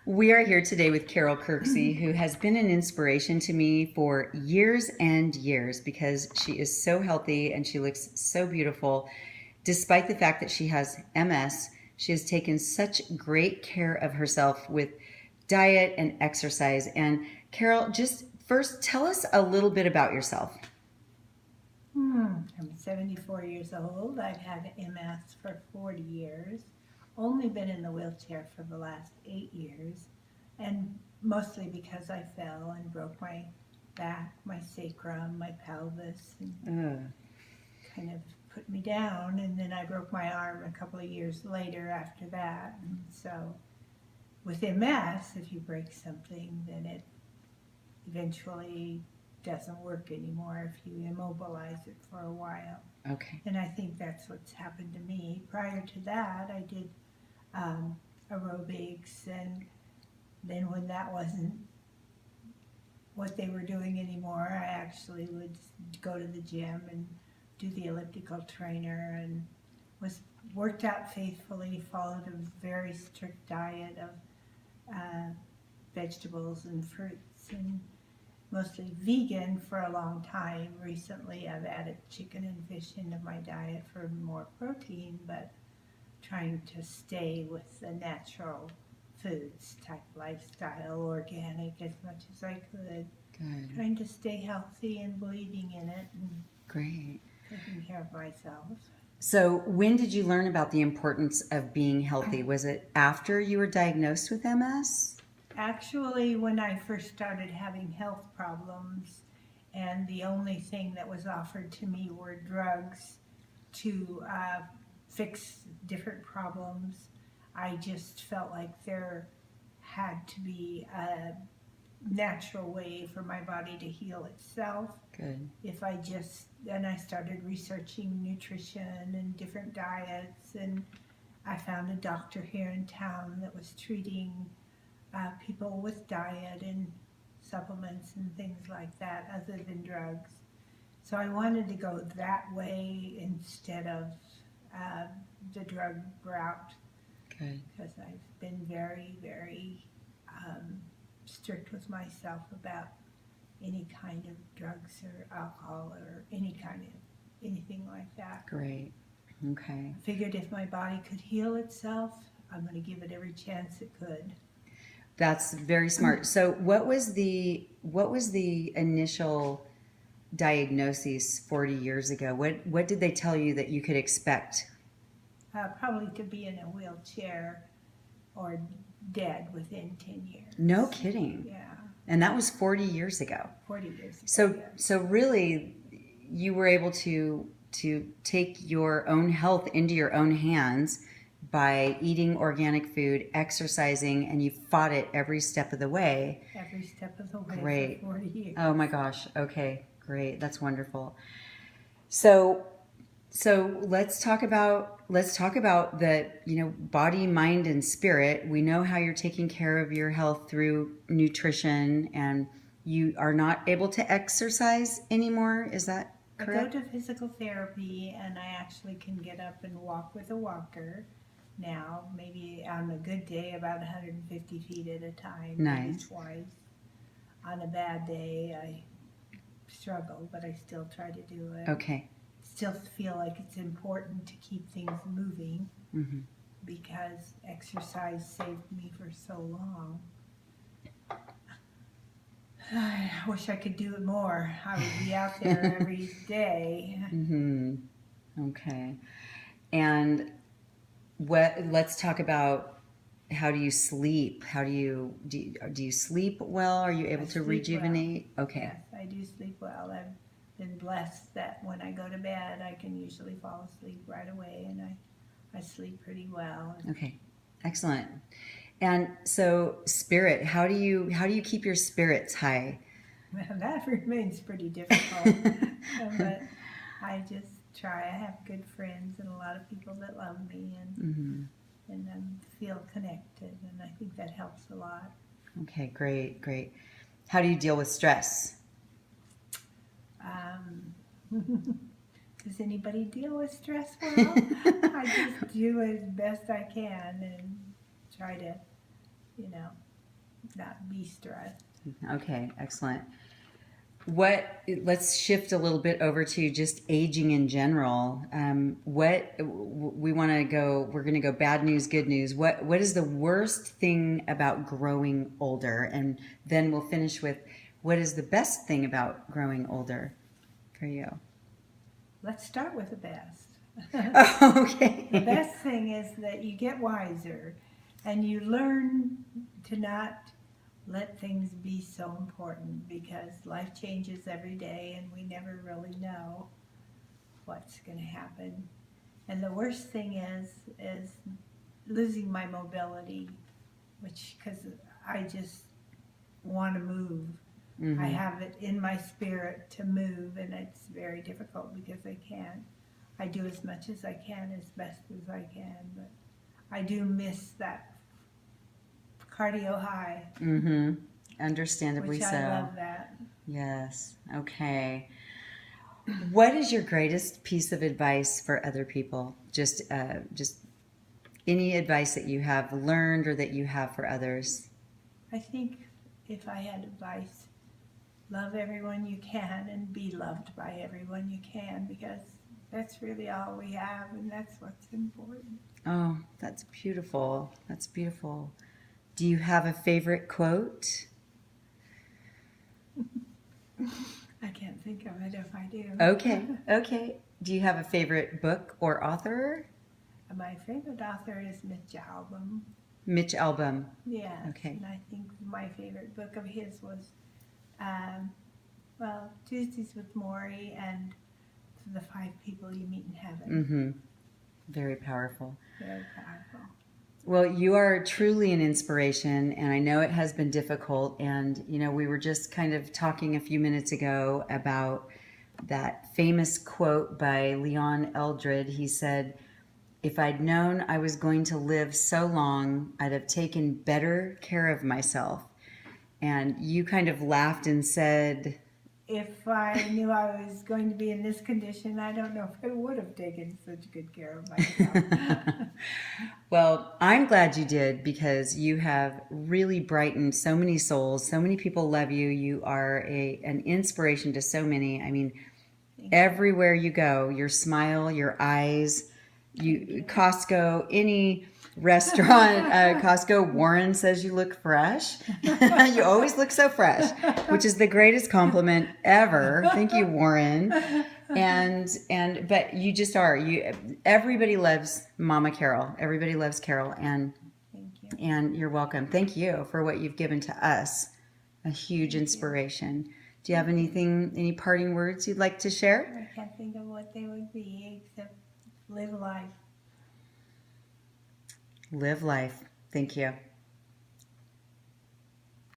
We are here today with Carole Kirksey, who has been an inspiration to me for years and years because she is so healthy and she looks so beautiful. Despite the fact that she has MS, she has taken such great care of herself with diet and exercise. And Carole, just first tell us a little bit about yourself. I'm 74 years old. I've had MS for 40 years. Only been in the wheelchair for the last 8 years, and mostly because I fell and broke my back, my sacrum, my pelvis, and Uh, kind of put me down. And then I broke my arm a couple of years later after that. And so, with MS, if you break something, then it eventually doesn't work anymore if you immobilize it for a while. okay. And I think that's what's happened to me. Prior to that, I did aerobics, and then when that wasn't what they were doing anymore, I actually would go to the gym and do the elliptical trainer, and was worked out faithfully, followed a very strict diet of vegetables and fruits, and mostly vegan for a long time. Recently, I've added chicken and fish into my diet for more protein, but trying to stay with the natural foods type lifestyle, organic as much as I could. Good. Trying to stay healthy and believing in it and Great. taking care of myself. So, when did you learn about the importance of being healthy? Was it after you were diagnosed with MS? Actually, when I first started having health problems, and the only thing that was offered to me were drugs to fix different problems, I just felt like there had to be a natural way for my body to heal itself. Good. If I just, then I started researching nutrition and different diets, and I found a doctor here in town that was treating people with diet and supplements and things like that other than drugs. So I wanted to go that way instead of uh, the drug route, Good. because I've been very, very strict with myself about any kind of drugs or alcohol or any kind of anything like that. Great. Okay. I figured if my body could heal itself, I'm going to give it every chance it could. That's very smart. So, what was the initial diagnosis 40 years ago? What did they tell you that you could expect? Probably to be in a wheelchair or dead within 10 years. No kidding. Yeah, And that was 40 years ago. 40 years ago. So Yeah. so really you were able to take your own health into your own hands by eating organic food, exercising, and you fought it every step of the way. Every step of the way Great. for 40 years. Oh my gosh. Okay. Great. That's wonderful. So let's talk about the, body, mind, and spirit. We know how you're taking care of your health through nutrition, and you are not able to exercise anymore. Is that I go correct? to physical therapy, and I actually can get up and walk with a walker now, maybe on a good day about 150 feet at a time, maybe Nice. twice. On a bad day, I struggle, but I still try to do it. Okay. Still feel like it's important to keep things moving Hmm. because exercise saved me for so long. I wish I could do it more. I would be out there every day. Hmm. Okay. And let's talk about, how do you sleep? Do you sleep well? Are you able I to sleep well. rejuvenate? Okay. Yes, I do sleep well. I've been blessed that when I go to bed, I can usually fall asleep right away, and I sleep pretty well. Okay. Excellent. And so spirit, how do you keep your spirits high? That remains pretty difficult, but I just try. I have good friends and a lot of people that love me, Hmm. and feel connected, and I think that helps a lot. Okay, great, great. How do you deal with stress? Um, does anybody deal with stress well? I just do as best I can and try to, you know, not be stressed. Okay, excellent. Let's shift a little bit over to just aging in general. We want to go, we're going to go bad news, good news. What is the worst thing about growing older? And then we'll finish with what is the best thing about growing older for you? Let's start with the best. Okay. The best thing is that you get wiser and you learn to not let things be so important, because life changes every day and we never really know what's going to happen. And the worst thing is losing my mobility, which, because I just want to move. I have it in my spirit to move, and it's very difficult because I can't. I do as much as I can, as best as I can, but I do miss that cardio high, Understandably which so. I love that. Yes. Okay. What is your greatest piece of advice for other people? Just any advice that you have learned or that you have for others? I think if I had advice, love everyone you can and be loved by everyone you can, because that's really all we have, and that's what's important. Oh, that's beautiful. That's beautiful. Do you have a favorite quote? I can't think of it if I do. Okay. Okay. Do you have a favorite book or author? My favorite author is Mitch Albom. Mitch Albom. Yes. Okay. And I think my favorite book of his was, Tuesdays with Maury and The Five People You Meet in Heaven. Very powerful. Very powerful. Well, you are truly an inspiration, and I know it has been difficult. And, we were just kind of talking a few minutes ago about that famous quote by Leon Eldred. He said, "If I'd known I was going to live so long, I'd have taken better care of myself." And you kind of laughed and said, If I knew I was going to be in this condition, I don't know if I would have taken such good care of myself. Well, I'm glad you did, because you have really brightened so many souls. So many people love you. You are an inspiration to so many. I mean, everywhere you go, your smile, your eyes, Costco, any restaurant, Costco, Warren says you look fresh. You always look so fresh, which is the greatest compliment ever. Thank you, Warren. But you just are. Everybody loves Mama Carole. Everybody loves Carole, Thank you. and you're welcome. Thank you for what you've given to us. A huge inspiration. Do you have any parting words you'd like to share? I can't think of what they would be except live life. Live life. Thank you.